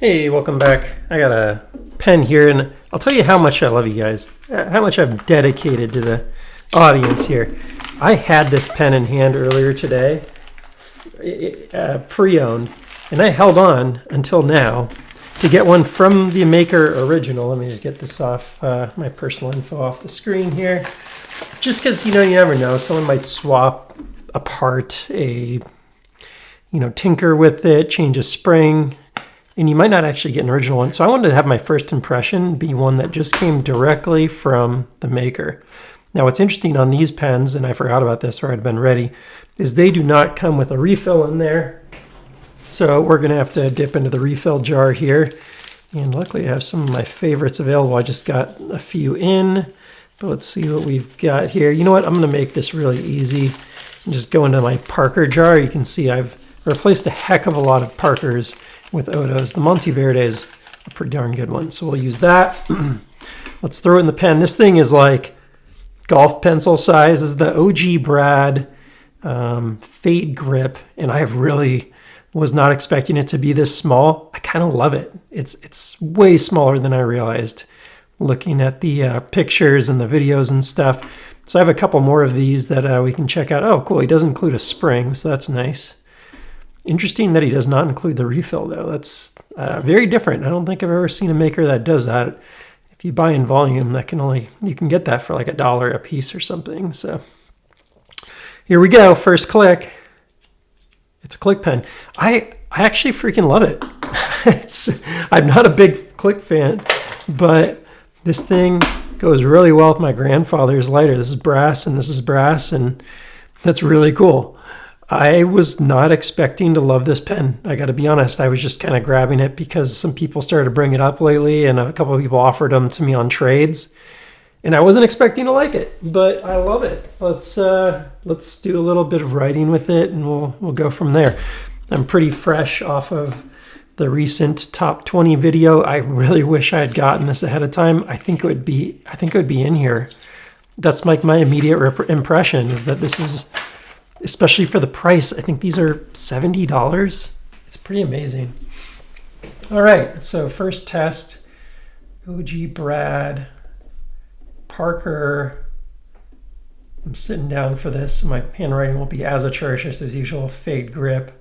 Hey, welcome back. I got a pen here, and I'll tell you how much I love you guys, how much I've dedicated to the audience here. I had this pen in hand earlier today, pre-owned, and I held on until now to get one from the maker original. Let me just get this off, my personal info off the screen here. Just because, you never know. Someone might swap apart tinker with it, change a spring, and you might not actually get an original one. So I wanted to have my first impression be one that just came directly from the maker. Now what's interesting on these pens, and I forgot about this or I'd been ready, is they do not come with a refill in there. So we're going to have to dip into the refill jar here. And luckily I have some of my favorites available. I just got a few in, but let's see what we've got here. You know what? I'm going to make this really easy and just go into my Parker jar. You can see I've replaced a heck of a lot of Parkers with Odos. The Monteverde is a pretty darn good one, so we'll use that. Let's throw it in the pen. This thing is like golf pencil size. This is the OGBrad Fade Grip, and I really was not expecting it to be this small. I kind of love it. It's way smaller than I realized looking at the pictures and the videos and stuff. So I have a couple more of these that we can check out. Oh, cool. He does include a spring, so that's nice. Interesting that he does not include the refill, though. That's very different. I don't think I've ever seen a maker that does that. If you buy in volume, you can get that for like $1 a piece or something. So here we go. First click. It's a click pen. I actually freaking love it. I'm not a big click fan, but this thing goes really well with my grandfather's lighter. This is brass and this is brass, and that's really cool. I was not expecting to love this pen. I got to be honest. I was just kind of grabbing it because some people started to bring it up lately, and a couple of people offered them to me on trades, and I wasn't expecting to like it, but I love it. Let's do a little bit of writing with it, and we'll go from there. I'm pretty fresh off of the recent top 20 video. I really wish I had gotten this ahead of time. I think it would be in here. That's like my immediate impression is that this is, especially for the price, I think these are $70. It's pretty amazing. All right, so first test, OGBrad, Parker. I'm sitting down for this, so my handwriting won't be as atrocious as usual. Fade grip.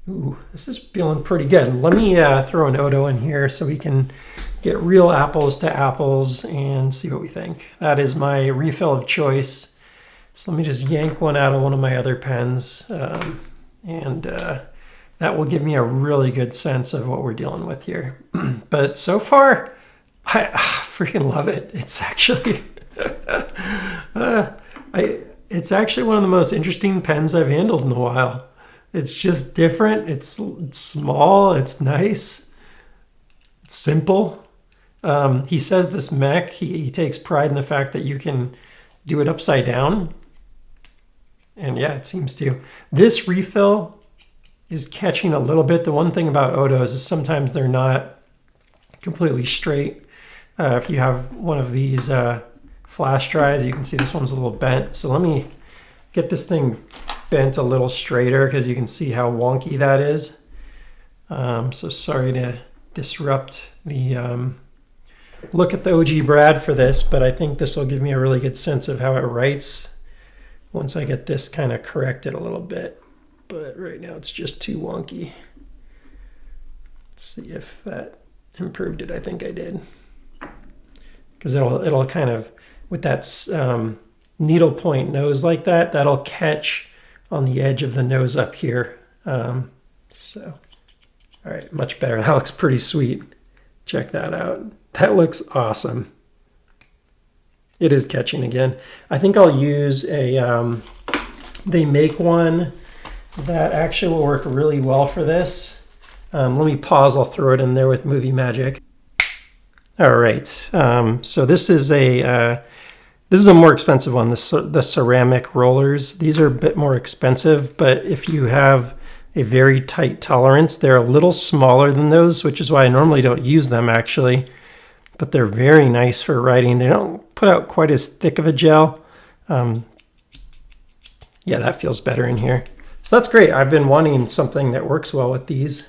Ooh, this is feeling pretty good. Let me throw an Odo in here so we can get real apples to apples and see what we think. That is my refill of choice. So let me just yank one out of one of my other pens, and that will give me a really good sense of what we're dealing with here. But so far, I freaking love it. It's actually, it's actually one of the most interesting pens I've handled in a while. It's just different. It's small. It's nice. It's simple. He says this mech, he takes pride in the fact that you can do it upside down. And yeah, it seems to. This refill is catching a little bit. The one thing about Odos is sometimes they're not completely straight. If you have one of these flash dries, you can see this one's a little bent. So let me get this thing bent a little straighter because you can see how wonky that is. So sorry to disrupt the look at the OGBrad for this, but I think this will give me a really good sense of how it writes once I get this kind of corrected a little bit. But right now it's just too wonky. Let's see if that improved it. I think I did. Because it'll kind of, with that needle point nose like that, that'll catch on the edge of the nose up here. So, all right, much better. That looks pretty sweet. Check that out. That looks awesome. It is catching again. I think I'll use they make one that actually will work really well for this. Let me pause. I'll throw it in there with movie magic. All right. So this is a more expensive one. The ceramic rollers. These are a bit more expensive, but if you have a very tight tolerance, they're a little smaller than those, which is why I normally don't use them actually. But they're very nice for writing. They don't put out quite as thick of a gel. Yeah, that feels better in here. So that's great. I've been wanting something that works well with these.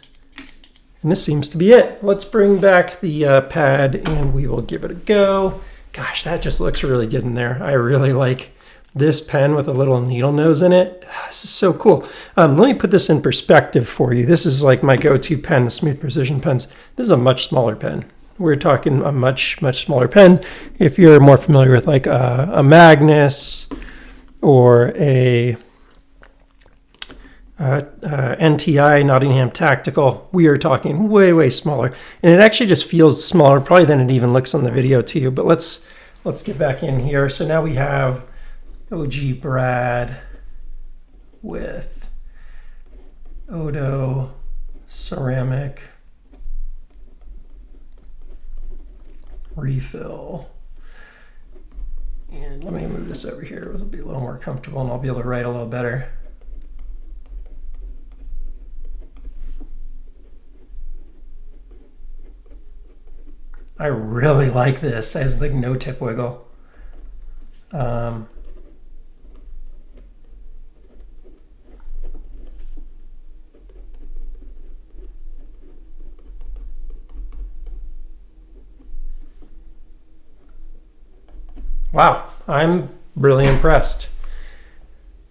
And this seems to be it. Let's bring back the pad and we will give it a go. Gosh, that just looks really good in there. I really like this pen with a little needle nose in it. This is so cool. Let me put this in perspective for you. This is like my go-to pen, the Smooth Precision pens. This is a much smaller pen. We're talking a much smaller pen. If you're more familiar with like a Magnus or a NTI, Nottingham Tactical, we are talking way smaller. And it actually just feels smaller probably than it even looks on the video to you. But let's get back in here. So now we have OGBrad with Odo ceramic refill. And let me move this over here. It'll be a little more comfortable and I'll be able to write a little better. I really like this. It has like no tip wiggle. Wow, I'm really impressed.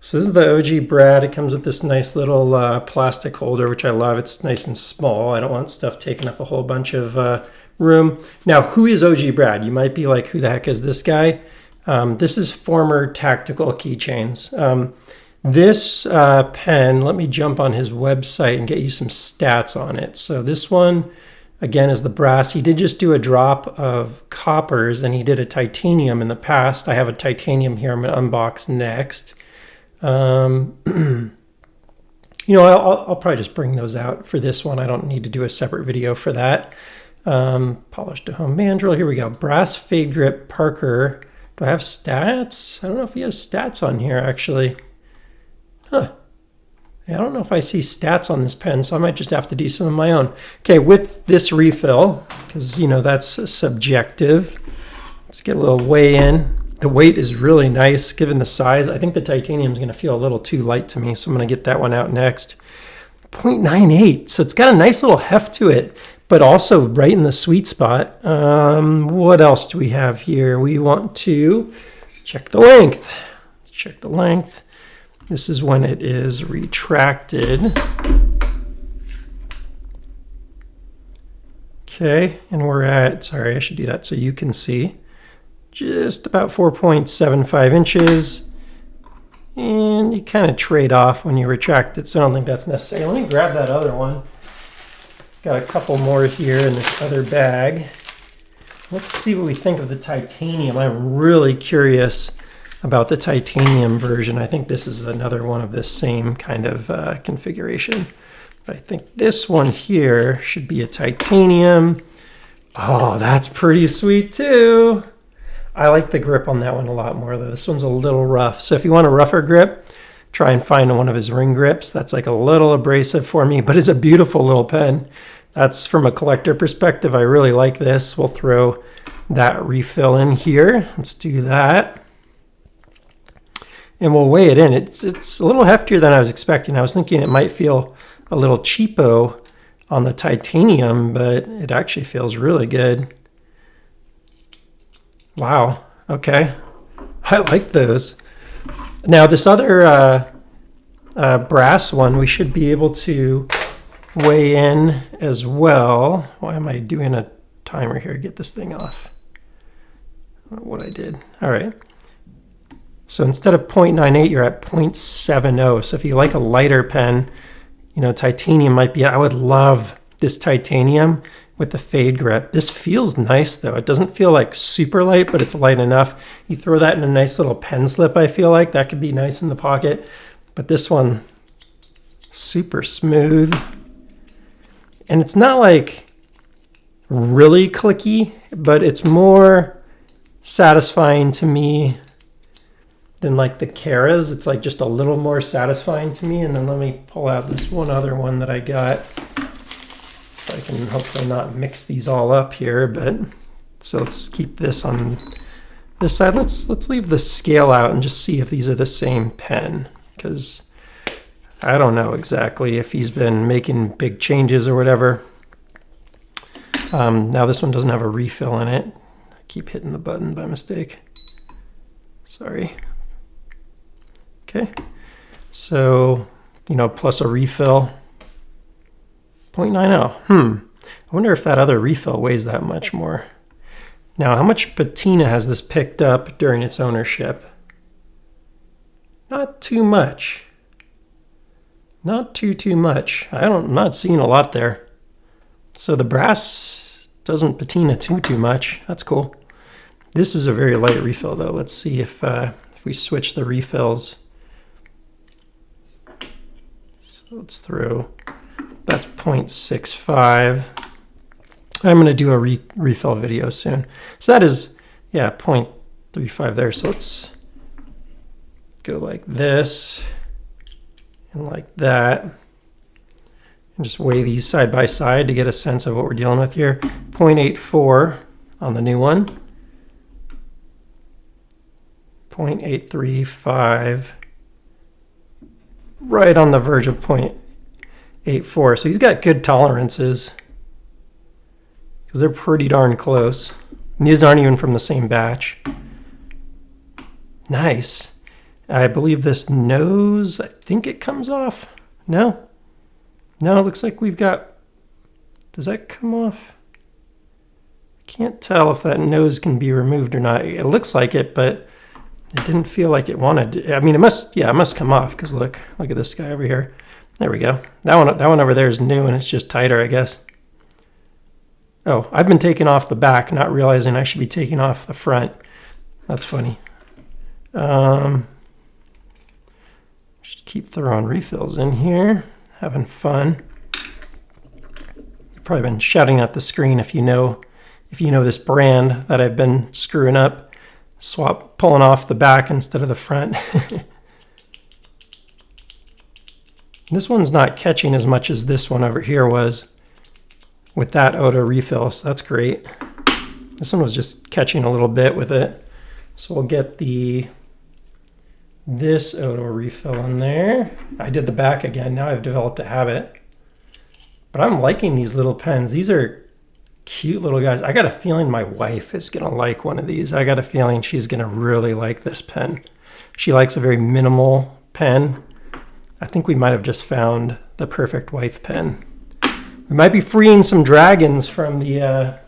So this is the OGBrad. It comes with this nice little plastic holder, which I love. It's nice and small. I don't want stuff taking up a whole bunch of room. Now, who is OGBrad? You might be like, who the heck is this guy? This is former Tactical Keychains. This pen, let me jump on his website and get you some stats on it. So this one, again, is the brass. He did just do a drop of coppers and he did a titanium in the past. I have a titanium here I'm going to unbox next. You know, I'll probably just bring those out for this one. I don't need to do a separate video for that. Polished to home mandrel. Here we go. Brass fade grip Parker. Do I have stats? I don't know if he has stats on here, actually. Huh. Yeah, I don't know if I see stats on this pen, so I might just have to do some of my own. Okay, with this refill, because, you know, that's subjective. Let's get a little weigh in. The weight is really nice given the size. I think the titanium is going to feel a little too light to me, so I'm going to get that one out next. 0.98, so it's got a nice little heft to it, but also right in the sweet spot. What else do we have here? We want to check the length. Let's check the length. This is when it is retracted. Okay, and we're at, sorry, I should do that so you can see. Just about 4.75 inches. And you kind of trade off when you retract it, so I don't think that's necessary. Let me grab that other one. Got a couple more here in this other bag. Let's see what we think of the titanium. I'm really curious about the titanium version. I think this is another one of this same kind of configuration. But I think this one here should be a titanium. Oh, that's pretty sweet too. I like the grip on that one a lot more though. This one's a little rough. So if you want a rougher grip, try and find one of his ring grips. That's like a little abrasive for me, but it's a beautiful little pen. That's from a collector perspective. I really like this. We'll throw that refill in here. Let's do that. And we'll weigh it in. It's a little heftier than I was expecting. I was thinking it might feel a little cheapo on the titanium, but it actually feels really good. Wow, okay. I like those. Now this other brass one, we should be able to weigh in as well. Why am I doing a timer here? Get this thing off. I don't know what I did. All right. So instead of 0.98, you're at 0.70. So if you like a lighter pen, you know, titanium might be, I would love this titanium with the fade grip. This feels nice though. It doesn't feel like super light, but it's light enough. You throw that in a nice little pen slip, I feel like. That could be nice in the pocket. But this one, super smooth. And it's not like really clicky, but it's more satisfying to me than like the Karas. It's like just a little more satisfying to me. And then let me pull out this one other one that I got. I can hopefully not mix these all up here, but so let's keep this on this side. Let's leave the scale out and just see if these are the same pen, because I don't know exactly if he's been making big changes or whatever. Now this one doesn't have a refill in it. I keep hitting the button by mistake. Sorry. Okay. So, you know, plus a refill. 0.90. I wonder if that other refill weighs that much more. Now, how much patina has this picked up during its ownership? Not too much. Not too much. I'm not seeing a lot there. So the brass doesn't patina too much. That's cool. This is a very light refill though. Let's see if we switch the refills. So let's throw, that's 0.65. I'm going to do a refill video soon. So that is, yeah, 0.35 there. So let's go like this and like that. And just weigh these side by side to get a sense of what we're dealing with here. 0.84 on the new one. 0.835. Right on the verge of 0.84. So he's got good tolerances because they're pretty darn close. And these aren't even from the same batch. Nice. I believe this nose, I think it comes off. No? No, it looks like we've got, does that come off? Can't tell if that nose can be removed or not. It looks like it, but it didn't feel like it wanted to. I mean, it must come off because look at this guy over here. There we go. That one over there is new and it's just tighter, I guess. Oh, I've been taking off the back, not realizing I should be taking off the front. That's funny. Just keep throwing refills in here, having fun. You've probably been shouting at the screen if you know this brand that I've been screwing up. Pulling off the back instead of the front. This one's not catching as much as this one over here was with that Odo refill, so that's great. This one was just catching a little bit with it. So we'll get this Odo refill in there. I did the back again. Now I've developed a habit. But I'm liking these little pens. These are cute little guys. I got a feeling my wife is going to like one of these. I got a feeling she's going to really like this pen. She likes a very minimal pen. I think we might have just found the perfect wife pen. We might be freeing some dragons from the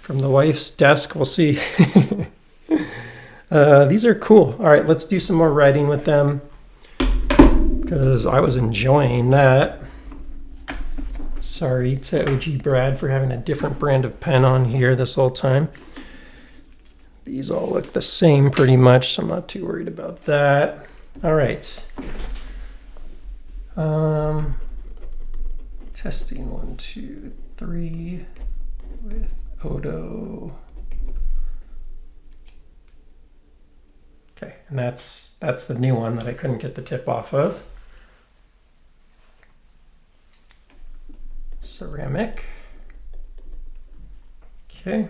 wife's desk. We'll see. These are cool. All right, let's do some more writing with them because I was enjoying that. Sorry to OGBrad for having a different brand of pen on here this whole time. These all look the same pretty much, so I'm not too worried about that. All right. Testing 1, 2, 3 with Odo. Okay, and that's the new one that I couldn't get the tip off of. Ceramic. Okay.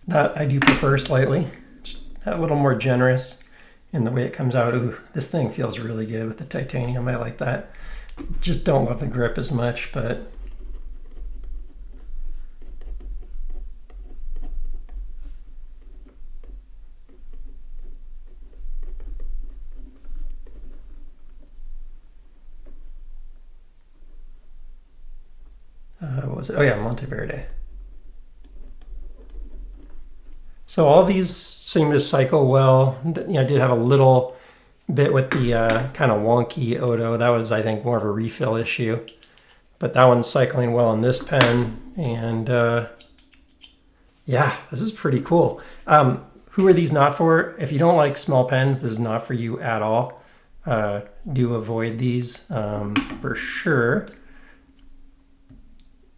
That I do prefer slightly. Just a little more generous in the way it comes out. Ooh, this thing feels really good with the titanium. I like that. Just don't love the grip as much, but what was it? Oh yeah, Monteverde. So all these seem to cycle well. I did have a little bit with the kind of wonky Odo. That was, I think, more of a refill issue. But that one's cycling well on this pen. And yeah, this is pretty cool. Who are these not for? If you don't like small pens, this is not for you at all. Do avoid these for sure.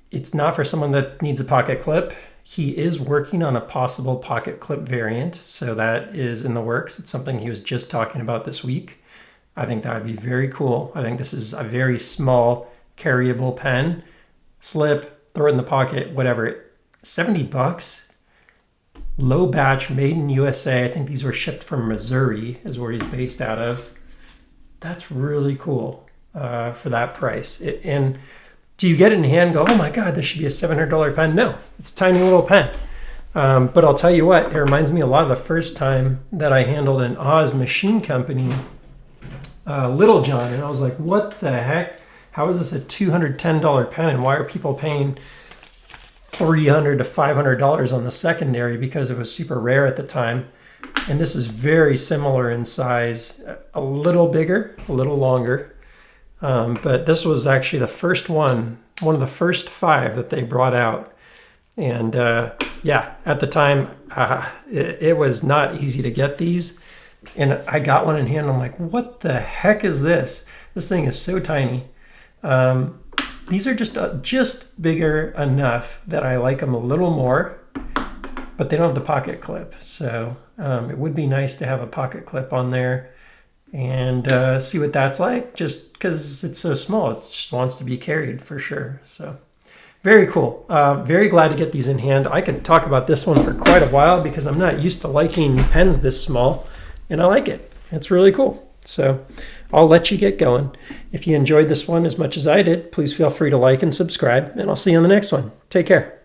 It's not for someone that needs a pocket clip. He is working on a possible pocket clip variant, so that is in the works. It's something he was just talking about this week. I think that would be very cool. I think this is a very small carryable pen. Slip, throw it in the pocket, whatever. 70 bucks, low batch, made in USA. I think these were shipped from Missouri is where he's based out of. That's really cool for that price. And do you get it in hand and go, oh my God, this should be a $700 pen? No, it's a tiny little pen. But I'll tell you what, it reminds me a lot of the first time that I handled an Oz Machine Company Little John. And I was like, what the heck? How is this a $210 pen? And why are people paying $300 to $500 on the secondary because it was super rare at the time? And this is very similar in size, a little bigger, a little longer. But this was actually the first one of the first 5 that they brought out. And yeah, at the time, it was not easy to get these. And I got one in hand. And I'm like, what the heck is this? This thing is so tiny. These are just bigger enough that I like them a little more, but they don't have the pocket clip. So it would be nice to have a pocket clip on there and see what that's like, just because it's so small. It just wants to be carried for sure. So very cool. Very glad to get these in hand. I could talk about this one for quite a while because I'm not used to liking pens this small, and I like it. It's really cool. So I'll let you get going. If you enjoyed this one as much as I did, please feel free to like and subscribe, and I'll see you on the next one. Take care.